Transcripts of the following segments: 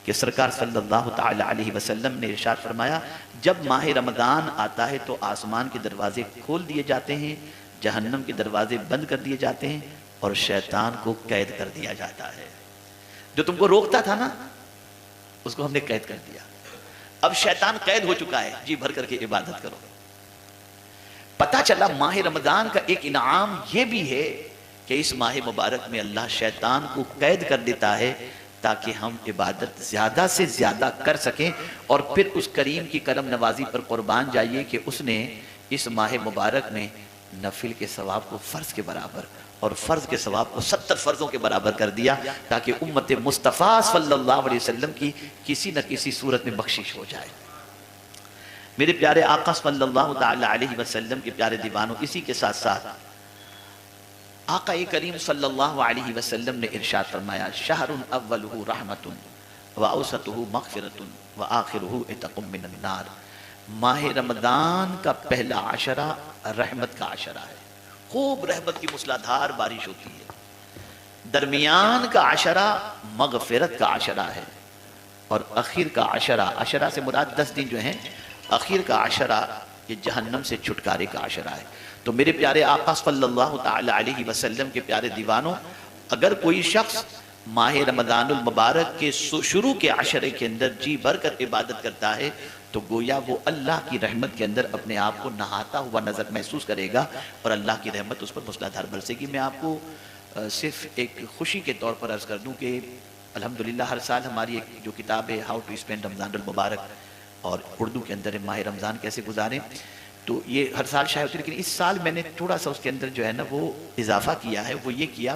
کہ سرکار صلی اللہ تعالی علیہ وسلم نے ارشاد فرمایا جب ماہ رمضان آتا ہے تو آسمان کے دروازے کھول دیے جاتے ہیں، جہنم کے دروازے بند کر دیے جاتے ہیں اور شیطان کو قید کر دیا جاتا ہے۔ جو تم کو روکتا تھا نا اس کو ہم نے قید کر دیا، اب شیطان قید ہو چکا ہے، جی بھر کر کے عبادت کرو۔ پتہ چلا ماہ رمضان کا ایک انعام یہ بھی ہے کہ اس ماہ مبارک میں اللہ شیطان کو قید کر دیتا ہے تاکہ ہم عبادت زیادہ سے زیادہ کر سکیں، اور پھر اس کریم کی کرم نوازی پر قربان جائیے کہ اس نے اس ماہ مبارک میں نفل کے ثواب کو فرض کے برابر اور فرض کے ثواب کو 70 فرضوں کے برابر کر دیا تاکہ امت مصطفیٰ صلی اللہ علیہ وسلم کی کسی نہ کسی صورت میں بخشش ہو جائے۔ میرے پیارے آقا صلی اللہ تعالی علیہ وسلم کے پیارے دیوانوں، اسی کے ساتھ ساتھ آقا کریم صلی اللہ علیہ وسلم نے ارشاد فرمایا شہر اولہ رحمت واوسطہ مغفرت وآخرہ عتق من النار۔ ماہ رمضان کا پہلا عشرہ رحمت کا عشرہ ہے، خوب رحمت کی موسلادھار بارش ہوتی ہے۔ درمیان کا عشرہ مغفرت کا عشرہ ہے، اور اخیر کا عشرہ سے مراد 10 دن جو ہیں، اخیر کا عشرہ یہ جہنم سے چھٹکارے کا عشرہ ہے۔ تو میرے پیارے آقا صلی اللہ تعالی علیہ وسلم کے پیارے دیوانوں، اگر کوئی شخص ماہ رمضان المبارک کے شروع کے عشرے کے اندر جی بھر کر عبادت کرتا ہے تو گویا وہ اللہ کی رحمت کے اندر اپنے آپ کو نہاتا ہوا نظر محسوس کرے گا، اور اللہ کی رحمت اس پر موسلادھار برسے گی۔ میں آپ کو صرف ایک خوشی کے طور پر عرض کر دوں کہ الحمدللہ ہر سال ہماری ایک جو کتاب ہے ہاؤ ٹو اسپینڈ رمضان المبارک، اور اردو کے اندر ماہ رمضان کیسے گزاریں، تو یہ ہر سال شائع ہوتی ہے، لیکن اس سال میں نے تھوڑا سا اس کے اندر جو ہے نا وہ اضافہ کیا ہے۔ وہ یہ کیا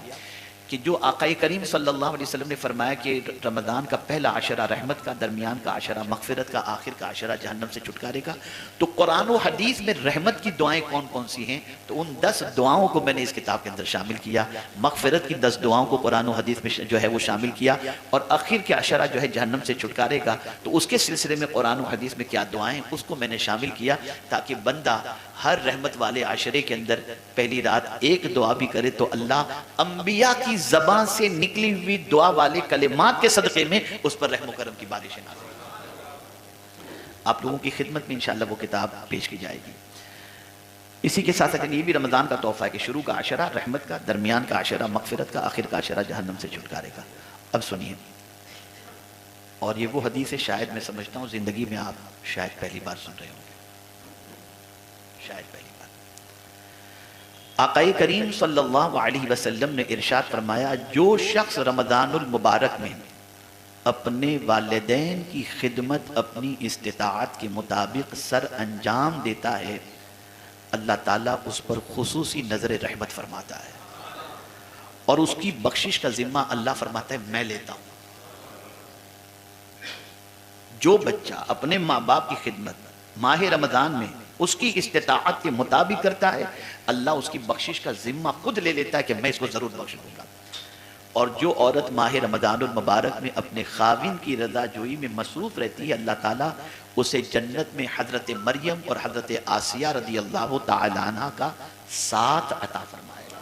کہ جو آقا کریم صلی اللہ علیہ وسلم نے فرمایا کہ رمضان کا پہلا عشرہ رحمت کا، درمیان کا عشرہ مغفرت کا، آخر کا عشرہ جہنم سے چھٹکارے کا، تو قرآن و حدیث میں رحمت کی دعائیں کون کون سی ہیں، تو ان 10 دعاؤں کو میں نے اس کتاب کے اندر شامل کیا۔ مغفرت کی 10 دعاؤں کو قرآن و حدیث میں جو ہے وہ شامل کیا، اور آخر کے عشرہ جو ہے جہنم سے چھٹکارے کا، تو اس کے سلسلے میں قرآن و حدیث میں کیا دعائیں اس کو میں نے شامل کیا تاکہ بندہ ہر رحمت والے عشرے کے اندر پہلی رات ایک دعا بھی کرے تو اللہ انبیاء کی زبان سے نکلی ہوئی دعا والے کلمات کے صدقے میں اس پر رحم و کرم کی بارشیں نازل ہوں۔ آپ لوگوں کی خدمت میں انشاءاللہ وہ کتاب پیش کی جائے گی۔ اسی کے ساتھ ساتھ یہ بھی رمضان کا تحفہ ہے کہ شروع کا عشرہ رحمت کا، درمیان کا عشرہ مغفرت کا، آخر کا عشرہ جہنم سے چھٹکارے کا۔ اب سنیے، اور یہ وہ حدیث ہے شاید میں سمجھتا ہوں زندگی میں آپ شاید پہلی بار سن رہے ہوں گے، شاید پہلی بار۔ آقا کریم صلی اللہ علیہ وسلم نے ارشاد فرمایا جو شخص رمضان المبارک میں اپنے والدین کی خدمت اپنی استطاعت کے مطابق سر انجام دیتا ہے، اللہ تعالیٰ اس پر خصوصی نظر رحمت فرماتا ہے، اور اس کی بخشش کا ذمہ اللہ فرماتا ہے میں لیتا ہوں۔ جو بچہ اپنے ماں باپ کی خدمت ماہ رمضان میں اس کی استطاعت کے مطابق کرتا ہے، اللہ اس کی بخشش کا ذمہ خود لے لیتا ہے کہ میں اس کو ضرور بخش دوں گا۔ اور جو عورت ماہ رمضان المبارک میں اپنے خاوند کی رضا جوئی میں مصروف رہتی ہے، اللہ تعالیٰ اسے جنت میں حضرت مریم اور حضرت آسیہ رضی اللہ تعالی عنہ کا ساتھ عطا فرمائے گا۔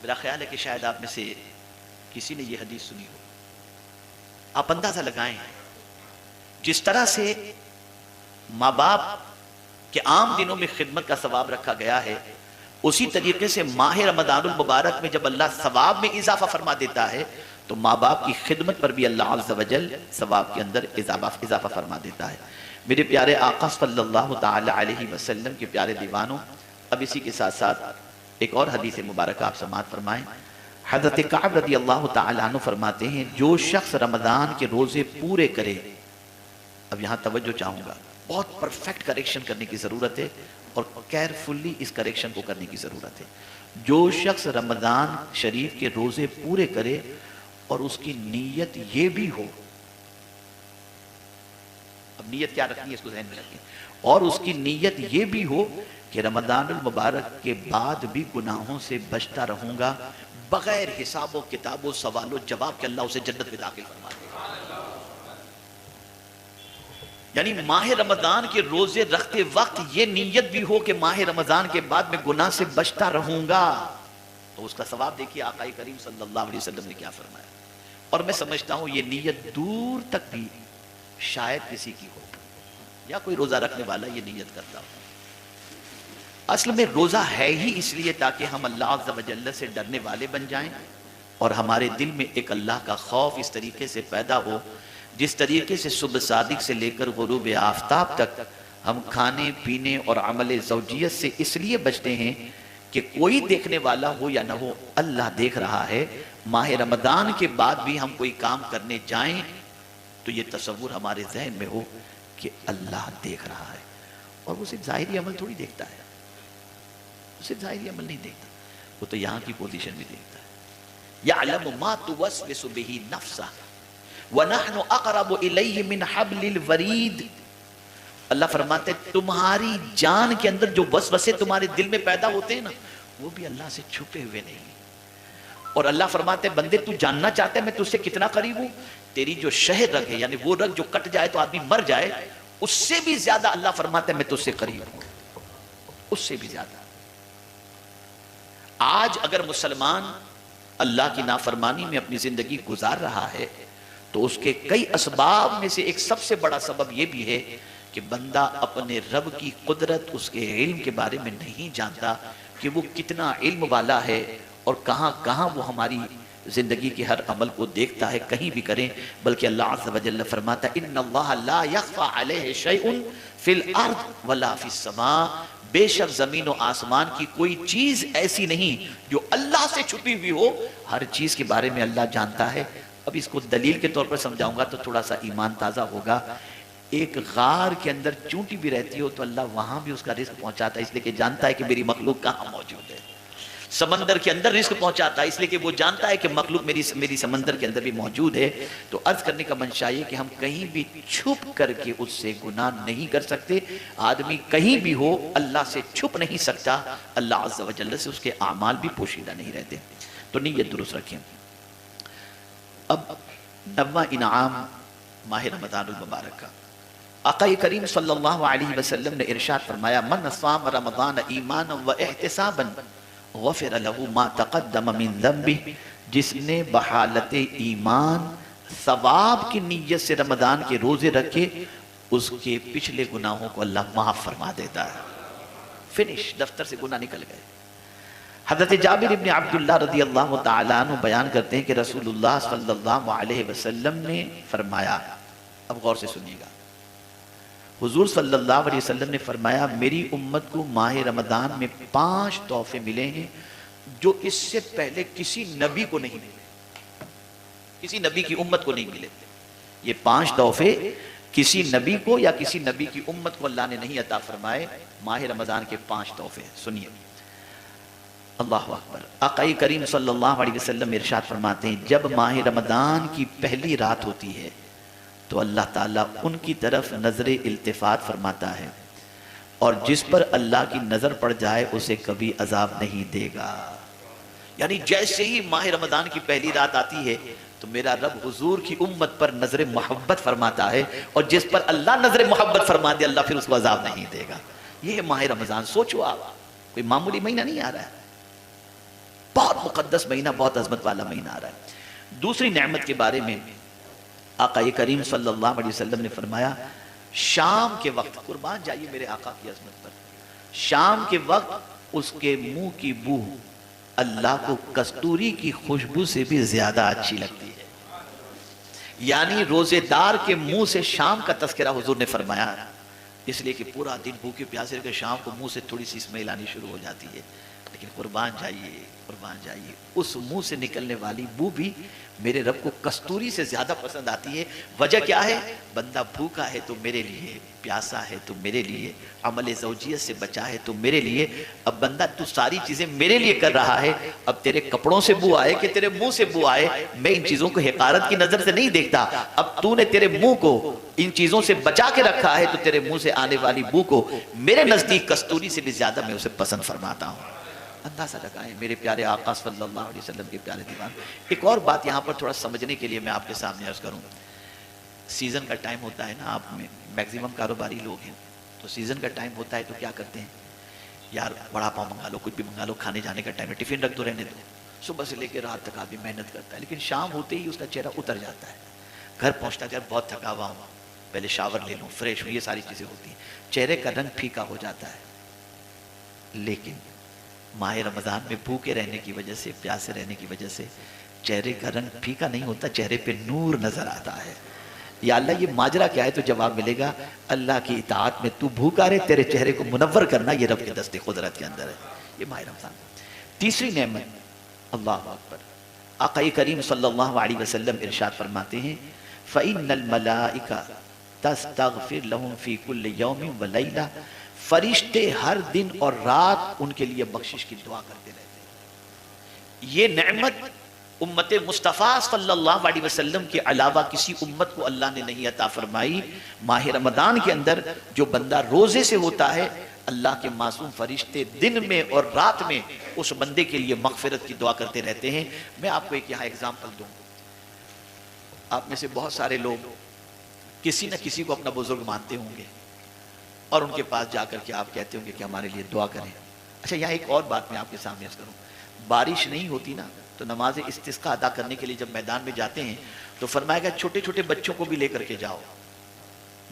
میرا خیال ہے کہ شاید آپ میں سے کسی نے یہ حدیث سنی ہو۔ آپ اندازہ لگائیں جس طرح سے ماں باپ کے عام دنوں میں خدمت کا ثواب رکھا گیا ہے، اسی طریقے سے ماہ رمضان المبارک میں جب اللہ ثواب میں اضافہ فرما دیتا ہے تو ماں باپ کی خدمت پر بھی اللہ عز و جل ثواب کے اندر اضافہ فرما دیتا ہے۔ میرے پیارے آقا صلی اللہ تعالی علیہ وسلم کے پیارے دیوانوں، اب اسی کے ساتھ ساتھ ایک اور حدیث مبارکہ آپ سماعت فرمائیں۔ حضرت کعب رضی اللہ تعالی عنہ فرماتے ہیں جو شخص رمضان کے روزے پورے کرے، اب یہاں توجہ چاہوں گا، بہت پرفیکٹ کریکشن کرنے کی ضرورت ہے اور کیئرفلی اس کریکشن کو کرنے کی ضرورت ہے۔ جو شخص رمضان شریف کے روزے پورے کرے اور اس کی نیت یہ بھی ہو، اب نیت کیا رکھنی ہے اس کو ذہن میں رکھیں، اور اس کی نیت یہ بھی ہو کہ رمضان المبارک کے بعد بھی گناہوں سے بچتا رہوں گا بغیر حساب و کتاب و سوال و جواب کے، اللہ اسے جنت میں داخل فرما دے گا۔ یعنی ماہ رمضان کے روزے رکھتے وقت یہ نیت بھی ہو کہ ماہ رمضان کے بعد میں گناہ سے بچتا رہوں گا، تو اس کا ثواب دیکھیے آقا کریم صلی اللہ علیہ وسلم نے کیا فرمایا۔ اور میں سمجھتا ہوں یہ نیت دور تک بھی شاید کسی کی ہو، یا کوئی روزہ رکھنے والا یہ نیت کرتا ہو۔ اصل میں روزہ ہے ہی اس لیے تاکہ ہم اللہ عز و جل سے ڈرنے والے بن جائیں، اور ہمارے دل میں ایک اللہ کا خوف اس طریقے سے پیدا ہو جس طریقے سے صبح صادق سے لے کر غروب آفتاب تک ہم کھانے پینے اور عمل زوجیت سے اس لیے بچتے ہیں کہ کوئی دیکھنے والا ہو یا نہ ہو، اللہ دیکھ رہا ہے۔ ماہ رمضان کے بعد بھی ہم کوئی کام کرنے جائیں تو یہ تصور ہمارے ذہن میں ہو کہ اللہ دیکھ رہا ہے، اور وہ صرف ظاہری عمل تھوڑی دیکھتا ہے، وہ صرف ظاہری عمل نہیں دیکھتا، وہ تو یہاں کی پوزیشن بھی دیکھتا ہے۔ یعلم ما توسوس به نفسہ وَنَحْنُ أَقْرَبُ إِلَيْهِ مِنْ حَبْلِ الْوَرِيدِ۔ اللہ فرماتے ہیں تمہاری جان کے اندر جو وسوسے تمہارے دل میں پیدا ہوتے ہیں نا، وہ بھی اللہ سے چھپے ہوئے نہیں۔ اور اللہ فرماتے ہیں بندے تو جاننا چاہتے ہیں میں تجھ سے کتنا قریب ہوں؟ تیری جو شہر رگ ہے، یعنی وہ رگ جو کٹ جائے تو آدمی مر جائے، اس سے بھی زیادہ اللہ فرماتے ہیں میں تجھ سے قریب ہوں، اس سے بھی زیادہ۔ آج اگر مسلمان اللہ کی نافرمانی میں اپنی زندگی گزار رہا ہے تو اس کے کئی اسباب میں سے ایک سب سے بڑا سبب یہ بھی ہے کہ بندہ اپنے رب کی قدرت، اس کے علم کے بارے میں نہیں جانتا کہ وہ کتنا علم والا ہے، اور کہاں کہاں وہ ہماری زندگی کے ہر عمل کو دیکھتا ہے، کہیں بھی کریں۔ بلکہ اللہ عز و جل فرماتا ہے ان اللہ لا یخفی علیہ شیء فی الارض ولا فی السماء، بے شک زمین و آسمان کی کوئی چیز ایسی نہیں جو اللہ سے چھپی ہوئی ہو، ہر چیز کے بارے میں اللہ جانتا ہے۔ اب اس کو دلیل کے طور پر سمجھاؤں گا تو تھوڑا سا ایمان تازہ ہوگا۔ ایک غار کے اندر چونٹی بھی رہتی ہو تو اللہ وہاں بھی اس کا رزق پہنچاتا ہے، اس لیے کہ جانتا ہے کہ میری مخلوق کہاں موجود ہے۔ سمندر کے اندر رزق پہنچاتا ہے اس لیے کہ وہ جانتا ہے کہ مخلوق میری سمندر کے اندر بھی موجود ہے۔ تو عرض کرنے کا منشا یہ کہ ہم کہیں بھی چھپ کر کے اس سے گناہ نہیں کر سکتے۔ آدمی کہیں بھی ہو اللہ سے چھپ نہیں سکتا، اللہ عز و جل سے اس کے اعمال بھی پوشیدہ نہیں رہتے۔ تو نیت درست رکھیں۔ اب 9واں انعام ماہ رمضان المبارک کا، آقا کریم صلی اللہ علیہ وسلم نے ارشاد فرمایا من صام رمضان ایمانا و احتسابا غفر له ما تقدم من ذنبه، جس نے بحالت ایمان ثواب کی نیت سے رمضان کے روزے رکھے اس کے پچھلے گناہوں کو اللہ معاف فرما دیتا ہے۔ فنش، دفتر سے گناہ نکل گئے۔ حضرت جابر ابن عبداللہ رضی اللہ تعالیٰ عنہ بیان کرتے ہیں کہ رسول اللہ صلی اللہ علیہ وسلم نے فرمایا، اب غور سے سنیے گا، حضور صلی اللہ علیہ وسلم نے فرمایا میری امت کو ماہ رمضان میں 5 تحفے ملے ہیں جو اس سے پہلے کسی نبی کو نہیں ملے، کسی نبی کی امت کو نہیں ملے۔ یہ 5 تحفے کسی نبی کو یا کسی نبی کی امت کو اللہ نے نہیں عطا فرمائے۔ ماہ رمضان کے 5 تحفے سنیے۔ اللہ اکبر۔ آقا کریم صلی اللہ علیہ وسلم ارشاد فرماتے ہیں جب ماہ رمضان کی پہلی رات ہوتی ہے تو اللہ تعالیٰ ان کی طرف نظر التفات فرماتا ہے، اور جس پر اللہ کی نظر پڑ جائے اسے کبھی عذاب نہیں دے گا۔ یعنی جیسے ہی ماہ رمضان کی پہلی رات آتی ہے تو میرا رب حضور کی امت پر نظر محبت فرماتا ہے، اور جس پر اللہ نظر محبت فرما دے اللہ پھر اس کو عذاب نہیں دے گا۔ یہ ہے ماہ رمضان۔ سوچو آپ، کوئی معمولی مہینہ نہیں آ رہا ہے، بہت مقدس مہینہ، بہت عظمت والا مہینہ آ رہا ہے۔ دوسری نعمت کے بارے میں آقا کریم صلی اللہ علیہ وسلم نے فرمایا شام کے وقت، قربان جائیے میرے آقا کی عظمت پر، شام کے وقت اس کے منہ کی بو اللہ کو کستوری کی خوشبو سے بھی زیادہ اچھی لگتی ہے۔ یعنی روزے دار کے منہ سے شام کا تذکرہ حضور نے فرمایا، اس لیے کہ پورا دن بھوکے پیاسے رہ کے شام کو منہ سے تھوڑی سی اسمیل آنی شروع ہو جاتی ہے، لیکن قربان جائیے اس منہ سے نکلنے والی بو بھی میرے رب کو کستوری سے زیادہ پسند آتی ہے۔ وجہ کیا ہے؟ بندہ بھوکا ہے تو میرے لیے، پیاسا ہے تو میرے لیے، عمل زوجیت سے بچا ہے تو میرے لیے۔ اب بندہ تو ساری چیزیں میرے لیے کر رہا ہے، اب تیرے کپڑوں سے بو آئے کہ تیرے منہ سے بو آئے، میں ان چیزوں کو حقارت کی نظر سے نہیں دیکھتا۔ اب تو نے تیرے منہ کو ان چیزوں سے بچا کے رکھا ہے تو تیرے منہ سے آنے والی بو کو میرے نزدیک کستوری سے بھی زیادہ میں اسے پسند فرماتا ہوں۔ اندازہ لگائیں میرے پیارے آقا صلی اللہ علیہ وسلم کے پیارے دیوان۔ ایک اور بات یہاں پر تھوڑا سمجھنے کے لیے میں آپ کے سامنے عرض کروں۔ سیزن کا ٹائم ہوتا ہے نا، آپ میں میکزیمم کاروباری لوگ ہیں، تو سیزن کا ٹائم ہوتا ہے تو کیا کرتے ہیں؟ یار بڑا پاؤ منگا لو، کچھ بھی منگا لو، کھانے جانے کا ٹائم ہے، ٹفن رکھ دو، رہنے دو۔ صبح سے لے کے رات تک آدمی محنت کرتا ہے، لیکن شام ہوتے ہی اس کا چہرہ اتر جاتا ہے، گھر پہنچتا ہے بہت تھکا ہوا ہوں، پہلے شاور لے لوں، فریش ہوں، یہ ساری چیزیں ہوتی ہیں، چہرے کا رنگ پھیکا ہو جاتا ہے۔ لیکن ماہ رمضان میں بھوکے رہنے کی وجہ سے، پیاسے رہنے کی وجہ سے چہرے کا رنگ پھیکا نہیں ہوتا، چہرے پہ نور نظر آتا ہے۔ یا اللہ یہ ماجرا کیا ہے؟ تو جواب ملے گا اللہ کی اطاعت میں تو بھوکا رہے، تیرے چہرے کو منور کرنا یہ رب کے دست قدرت کے اندر ہے۔ یہ ماہ رمضان۔ تیسری نعمت، اللہ اکبر، آقا کریم صلی اللہ علیہ وسلم ارشاد فرماتے ہیں فَإِنَّ الْمَلَائِكَ تَسْتَغْفِرْ لَهُمْ فِي كُلِّ يَوْمٍ وَلَيْلَةٍ، فرشتے ہر دن اور رات ان کے لیے بخشش کی دعا کرتے رہتے ہیں۔ یہ نعمت امت مصطفیٰ صلی اللہ علیہ وسلم کے علاوہ کسی امت کو اللہ نے نہیں عطا فرمائی۔ ماہ رمضان کے اندر جو بندہ روزے سے ہوتا ہے، اللہ کے معصوم فرشتے دن میں اور رات میں اس بندے کے لیے مغفرت کی دعا کرتے رہتے ہیں۔ میں آپ کو ایک یہاں اگزامپل دوں، آپ میں سے بہت سارے لوگ کسی نہ کسی کو اپنا بزرگ مانتے ہوں گے اور ان کے پاس جا کر کے آپ کہتے ہوں گے کہ ہمارے لیے دعا کریں۔ اچھا یہاں ایک اور بات میں آپ کے سامنے عرض کروں، بارش نہیں ہوتی نا تو نماز استسقاء ادا کرنے کے لیے جب میدان میں جاتے ہیں تو فرمایا گیا چھوٹے چھوٹے بچوں کو بھی لے کر کے جاؤ،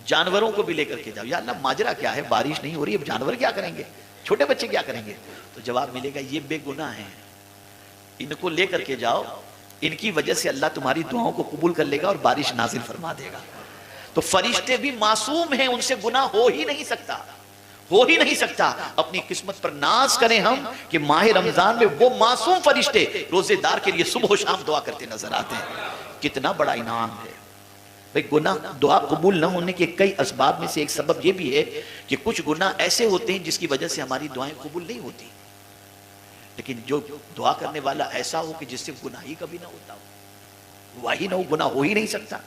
جانوروں کو بھی لے کر کے جاؤ۔ یا اللہ ماجرا کیا ہے؟ بارش نہیں ہو رہی، اب جانور کیا کریں گے، چھوٹے بچے کیا کریں گے؟ تو جواب ملے گا یہ بے گناہ ہیں، ان کو لے کر کے جاؤ، ان کی وجہ سے اللہ تمہاری دعاؤں کو قبول کر لے گا اور بارش نازل فرما دے گا۔ تو فرشتے بھی معصوم ہیں، ان سے گناہ ہو ہی نہیں سکتا، ہو ہی نہیں سکتا۔ اپنی قسمت پر ناز کریں ہم کہ ماہ رمضان میں وہ معصوم فرشتے روزے دار کے لیے صبح و شام دعا کرتے نظر آتے ہیں۔ کتنا بڑا انعام ہے بھئی۔ گناہ دعا قبول نہ ہونے کے کئی اسباب میں سے ایک سبب یہ بھی ہے کہ کچھ گناہ ایسے ہوتے ہیں جس کی وجہ سے ہماری دعائیں قبول نہیں ہوتی، لیکن جو دعا کرنے والا ایسا ہو کہ جس سے گناہ ہی کبھی نہ ہوتا ہو، وہی نہ ہو، گناہ ہو ہی نہیں سکتا،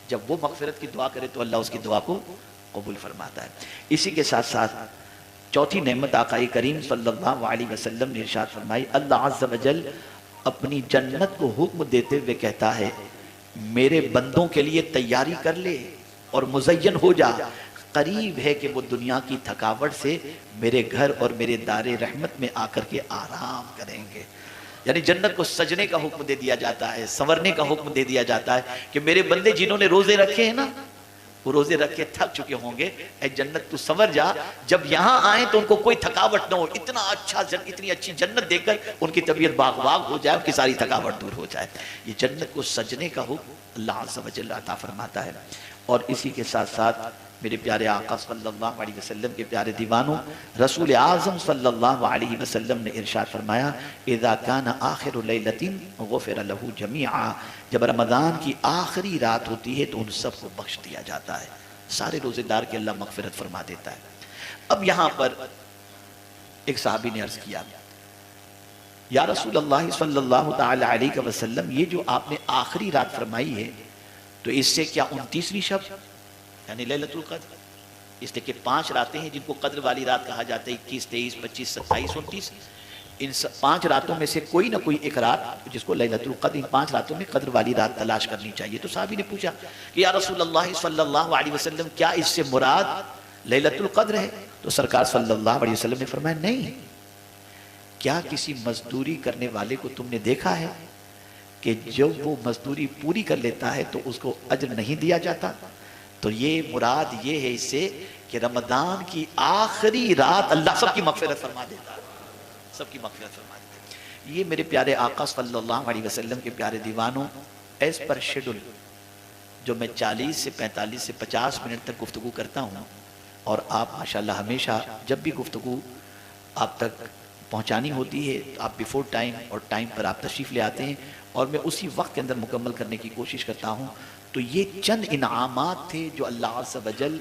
جب وہ مغفرت کی دعا کرے تو اللہ اس کی دعا کو قبول فرماتا ہے۔ اسی کے ساتھ ساتھ چوتھی نعمت آقا کریم صلی اللہ علیہ وسلم نے ارشاد فرمائی، اللہ عز و جل اپنی جنت کو حکم دیتے ہوئے کہتا ہے میرے بندوں کے لیے تیاری کر لے اور مزین ہو جا، قریب ہے کہ وہ دنیا کی تھکاوٹ سے میرے گھر اور میرے دار رحمت میں آ کر کے آرام کریں گے۔ یعنی جنت کو سجنے کا حکم دے دیا جاتا ہے، سنورنے کا حکم دے دیا جاتا ہے کہ میرے بندے جنہوں نے روزے رکھے ہیں نا، وہ روزے رکھ کے تھک چکے ہوں گے، اے جنت تو سنور جا، جب یہاں آئیں تو ان کو کوئی تھکاوٹ نہ ہو، اتنا اچھا اتنی اچھی جنت دیکھ کر ان کی طبیعت باغ باغ ہو جائے، ان کی ساری تھکاوٹ دور ہو جائے۔ یہ جنت کو سجنے کا حکم اللہ عز و جل عطا فرماتا ہے۔ اور اسی کے ساتھ ساتھ میرے پیارے آقا صلی اللہ علیہ وسلم کے پیارے دیوانوں، رسول اعظم صلی اللہ علیہ وسلم نے ارشاد فرمایا اذا کان آخر لیلۃ غفر له جمیعا، جب رمضان کی آخری رات ہوتی ہے تو ان سب کو بخش دیا جاتا ہے، سارے روزے دار کے اللہ مغفرت فرما دیتا ہے۔ اب یہاں پر ایک صحابی نے عرض کیا یا رسول اللہ صلی اللہ تعالی علیہ وسلم، یہ جو آپ نے آخری رات فرمائی ہے تو اس سے کیا 29ویں شب یعنی لیلۃ القدر، اس لیے کہ 5 راتیں ہیں جن کو قدر والی رات کہا جاتا ہے، 21 23 25 27 29، ان 5 راتوں میں سے کوئی نہ کوئی ایک رات جس کو لیلۃ القدر، ان 5 راتوں میں قدر والی رات تلاش کرنی چاہیے۔ تو صحابی نے پوچھا کہ یا رسول اللہ صلی اللہ علیہ وسلم کیا اس سے مراد لیلۃ القدر ہے؟ تو سرکار صلی اللہ علیہ وسلم نے فرمایا نہیں، کیا کسی مزدوری کرنے والے کو تم نے دیکھا ہے کہ جب وہ مزدوری پوری کر لیتا ہے تو اس کو اجر نہیں دیا جاتا؟ تو یہ مراد یہ ہے اس سے کہ رمضان کی آخری رات اللہ سب کی مغفرت فرما دیتا ہے، سب کی مغفرت فرما دیتا ہے۔ یہ میرے پیارے آقا صلی اللہ علیہ وسلم کے پیارے دیوانوں، ایس پر شیڈول جو میں 40 سے 45 سے 50 منٹ تک گفتگو کرتا ہوں، اور آپ ماشاءاللہ ہمیشہ جب بھی گفتگو آپ تک پہنچانی ہوتی ہے تو آپ بیفور ٹائم اور ٹائم پر آپ تشریف لے آتے ہیں اور میں اسی وقت کے اندر مکمل کرنے کی کوشش کرتا ہوں۔ تو یہ چند انعامات تھے جو اللہ عز و جل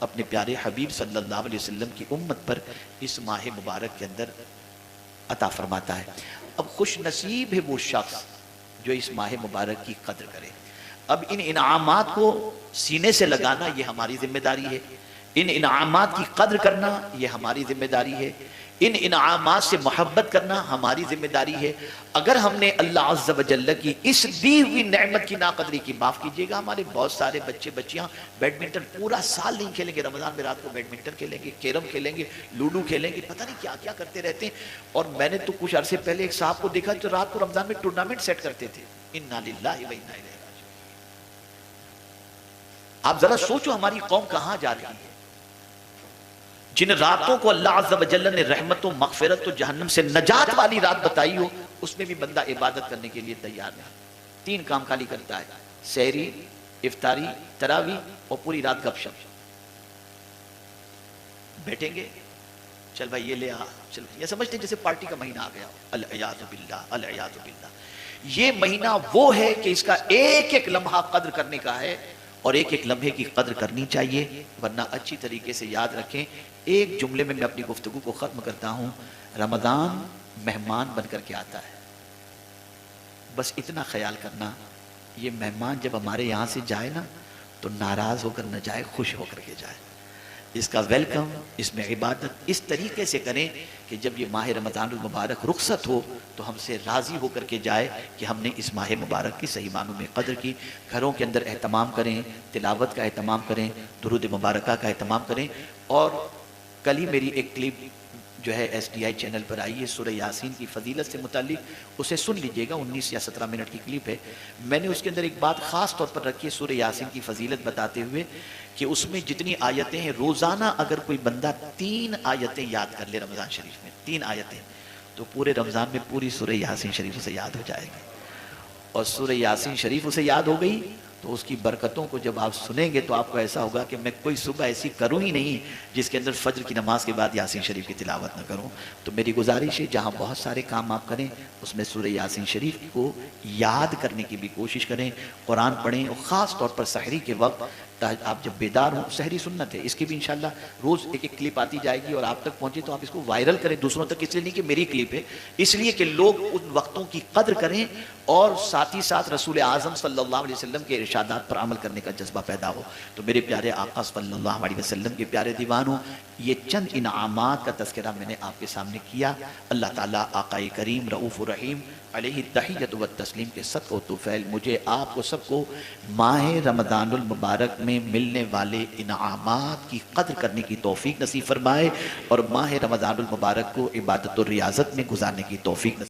اپنے پیارے حبیب صلی اللہ علیہ وسلم کی امت پر اس ماہ مبارک کے اندر عطا فرماتا ہے۔ اب خوش نصیب ہے وہ شخص جو اس ماہ مبارک کی قدر کرے۔ اب ان انعامات کو سینے سے لگانا یہ ہماری ذمہ داری ہے، ان انعامات کی قدر کرنا یہ ہماری ذمہ داری ہے۔ ان انعامات سے محبت کرنا ہماری ذمہ داری ہے۔ اگر ہم نے اللہ عز و جل کی اس دی ہوئی نعمت کی ناقدری کی، معاف کیجئے گا، ہمارے بہت سارے بچے بچیاں بیڈمنٹن پورا سال نہیں کھیلیں گے، رمضان میں رات کو بیڈمنٹن کھیلیں گے، کیرم کھیلیں گے، لوڈو کھیلیں گے، پتہ نہیں کیا کیا کرتے رہتے ہیں۔ اور میں نے تو کچھ عرصے پہلے ایک صاحب کو دیکھا جو رات کو رمضان میں ٹورنامنٹ سیٹ کرتے تھے۔ انا للہ و انا الیہ راجعون۔ آپ ذرا سوچو ہماری قوم کہاں جا رہی ہے۔ جن راتوں کو اللہ عز و جل نے رحمت و مغفرت و جہنم سے نجات والی رات بتائی ہو، اس میں بھی بندہ عبادت کرنے کے لیے تیار نہیں، 3 کام خالی کرتا ہے، سحری، افطاری، تراویح اور پوری رات گپ شپ۔ بیٹھیں گے، چل بھائی یہ لے آ، چل یہ سمجھتے ہیں جیسے پارٹی کا مہینہ آ گیا، العیاذ باللہ العیاذ باللہ۔ یہ مہینہ وہ ہے کہ اس کا ایک ایک لمحہ قدر کرنے کا ہے، اور ایک ایک لمحے کی قدر کرنی چاہیے، ورنہ اچھی طریقے سے یاد رکھیں۔ ایک جملے میں اپنی گفتگو کو ختم کرتا ہوں، رمضان مہمان بن کر کے آتا ہے، بس اتنا خیال کرنا، یہ مہمان جب ہمارے یہاں سے جائے نا تو ناراض ہو کر نہ جائے، خوش ہو کر کے جائے۔ اس کا ویلکم، اس میں عبادت اس طریقے سے کریں کہ جب یہ ماہ رمضان المبارک رخصت ہو تو ہم سے راضی ہو کر کے جائے کہ ہم نے اس ماہ مبارک کی صحیح معنوں میں قدر کی۔ گھروں کے اندر اہتمام کریں، تلاوت کا اہتمام کریں، درود مبارکہ کا اہتمام کریں۔ اور کل ہی میری ایک کلپ جو ہے ایس ڈی آئی چینل پر آئی ہے سورہ یاسین کی فضیلت سے متعلق، اسے سن لیجئے گا، 19 یا 17 منٹ کی کلپ ہے۔ میں نے اس کے اندر ایک بات خاص طور پر رکھی ہے سورہ یاسین کی فضیلت بتاتے ہوئے کہ اس میں جتنی آیتیں ہیں، روزانہ اگر کوئی بندہ 3 آیتیں یاد کر لے رمضان شریف میں، 3 آیتیں، تو پورے رمضان میں پوری سورہ یاسین شریف اسے یاد ہو جائے گی۔ اور سورہ یاسین شریف اسے یاد ہو گئی تو اس کی برکتوں کو جب آپ سنیں گے تو آپ کو ایسا ہوگا کہ میں کوئی صبح ایسی کروں ہی نہیں جس کے اندر فجر کی نماز کے بعد یاسین شریف کی تلاوت نہ کروں۔ تو میری گزارش ہے جہاں بہت سارے کام آپ کریں اس میں سورہ یاسین شریف کو یاد کرنے کی بھی کوشش کریں، قرآن پڑھیں، اور خاص طور پر سحری کے وقت آپ جب بیدار ہوں، سحری سنت ہے، اس کی بھی انشاءاللہ روز ایک ایک کلپ آتی جائے گی اور آپ تک پہنچے تو آپ اس کو وائرل کریں دوسروں تک، اس لیے نہیں کہ میری کلپ ہے، اس لیے کہ لوگ ان وقتوں کی قدر کریں اور ساتھ ہی ساتھ رسول اعظم صلی اللہ علیہ وسلم کے ارشادات پر عمل کرنے کا جذبہ پیدا ہو۔ تو میرے پیارے آقا صلی اللہ علیہ وسلم کے پیارے دیوانوں، یہ چند انعامات کا تذکرہ میں نے آپ کے سامنے کیا۔ اللہ تعالیٰ آقا کریم رؤوف الرحیم علیہ التحیۃ والتسلیم کے صدقہ و طفیل مجھے آپ کو سب کو ماہ رمضان المبارک میں ملنے والے انعامات کی قدر کرنے کی توفیق نصیب فرمائے، اور ماہ رمضان المبارک کو عبادت و ریاضت میں گزارنے کی توفیق نصیب